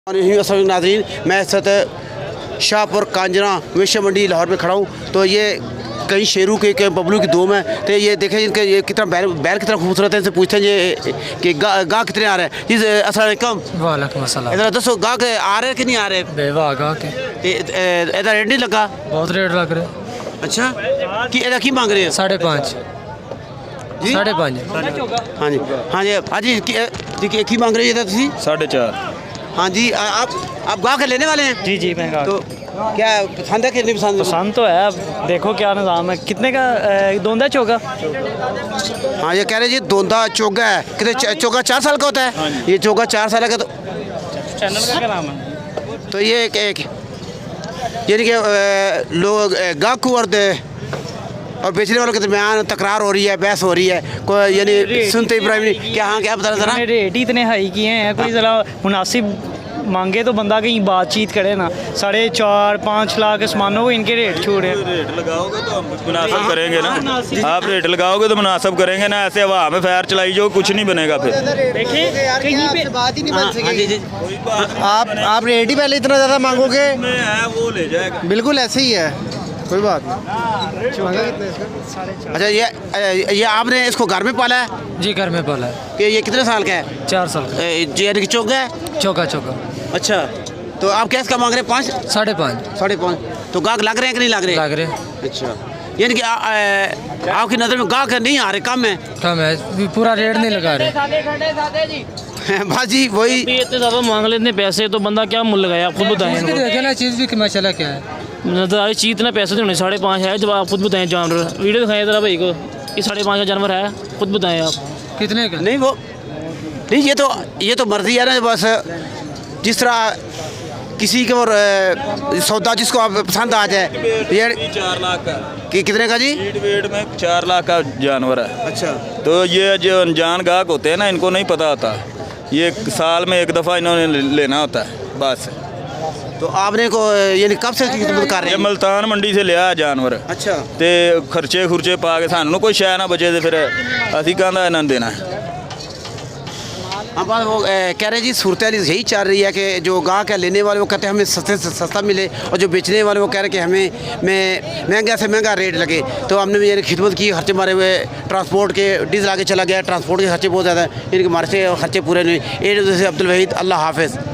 नाज़रीन, मैं इस वक्त शाहपुर कांजना विश्व मंडी लाहौर में खड़ा हूँ। तो ये कई शेरों के बबलू की दोम है। तो ये देखें इनके ये कितना बैल कितना खूबसूरत है। इनसे पूछते हैं ये कि गाह कितने आ रहे हैं। जी अस्सलाम वालेकुम। वालेकुम अस्सलाम। इधर दसो गाह के आ रहे हैं कि नहीं आ रहे? बेवा गाह के इधर रेट नहीं लगा? बहुत रेट लग रहे। अच्छा कि इधर की मांग रहे हैं? 5.5 जी 5.5। हाँ जी हाँ जी हाँ जी की मांग रही है इधर तुसी? 4.5। हाँ जी आप गाह के लेने वाले हैं? जी जी मैं तो क्या पसंद है कि नहीं पसंद? पसंद तो है। अब देखो क्या निज़ाम है। कितने का दोंदा चोगा? हाँ ये कह रहे जी दोंदा चोगा है। कितने चोगा 4 साल का होता है? ये चोगा 4 साल का। तो चैनल का क्या नाम है? तो ये एक यानी कि लोग गाहक और बेचने वालों के दरमियान तकरार हो रही है, बहस हो रही है। कोई यानी सुनते इब्राहिम क्या हाँ क्या बता रहा था? रेट ही इतने हाई किए हैं। कोई ज़रा मुनासिब मांगे तो बंदा कहीं बातचीत करे ना। 4.5-5 लाख आसमानों को इनके रेट छोड़े। रेट लगाओगे तो हम मुनासिब करेंगे ना। आप रेट लगाओगे तो मुनासिब करेंगे ना। ऐसे हवा में फैर चलाई जो कुछ नहीं बनेगा। फिर देखिए कहीं पे बात ही नहीं बन सकेगी। आप रेट ही पहले इतना ज़्यादा मांगोगे, में है वो ले जाएगा। बिल्कुल ऐसे ही है, कोई बात नहीं। अच्छा ये आपने इसको घर में पाला है जी घर में पाला है। कि ये कितने साल का है? 4 साल का। यानी कि चोगा है? चौका। अच्छा तो आप क्या इसका मांग रहे हैं? 5 5.5 5.5। तो गाहक लग रहे हैं कि नहीं लग रहे? लग रहे। अच्छा यानी कि आपकी नज़र में गाहक नहीं आ रहे, कम है? कम है, पूरा रेट नहीं लगा रहे। बाजी वही इतने ज़्यादा मांग लेते पैसे तो बंदा क्या मुल लगाया? आप खुद बताएं। देखे ना चीज़ भी माशाल्लाह क्या है। नजर चीज इतना पैसे देने 5.5 है। जब आप खुद बताएं जानवर वीडियो दिखाएं ज़रा भाई को कि 5.5 का जानवर है। खुद बताएं आप कितने का? नहीं वो नहीं ये तो मर्जी है ना। बस जिस तरह किसी को और सौदा जिसको आप पसंद आ जाए। ये 4 लाख का कि कितने का जी? वेट में 4 लाख का जानवर है। अच्छा तो ये जो अनजान गाहक होते हैं ना, इनको नहीं पता होता। ये साल में एक दफ़ा इन्होंने लेना होता है बस। तो आपने को यानी कब से खिदमत कर रहे ये हैं? मुल्तान मंडी से लिया जानवर अच्छा ते खर्चे खुर्चे पा के सानू कोई शै ना बचे तो फिर असी कहना इन्होंने देना है। अब वो कह रहे जी सूरत यही चल रही है कि जो गाहक है लेने वाले वो कहते हैं हमें सस्ते से सस्ता मिले, और जो बेचने वाले वो कह रहे हैं कि हमें महंगा से महंगा रेट लगे। तो हमने भी यानी खिदमत की, खर्चे मारे हुए ट्रांसपोर्ट के, डीजल आगे चला गया, ट्रांसपोर्ट के खर्चे बहुत ज़्यादा हैं, इनके हमारे से खर्चे पूरे नहीं। अब्दुल वहीद, अल्लाह हाफिज़।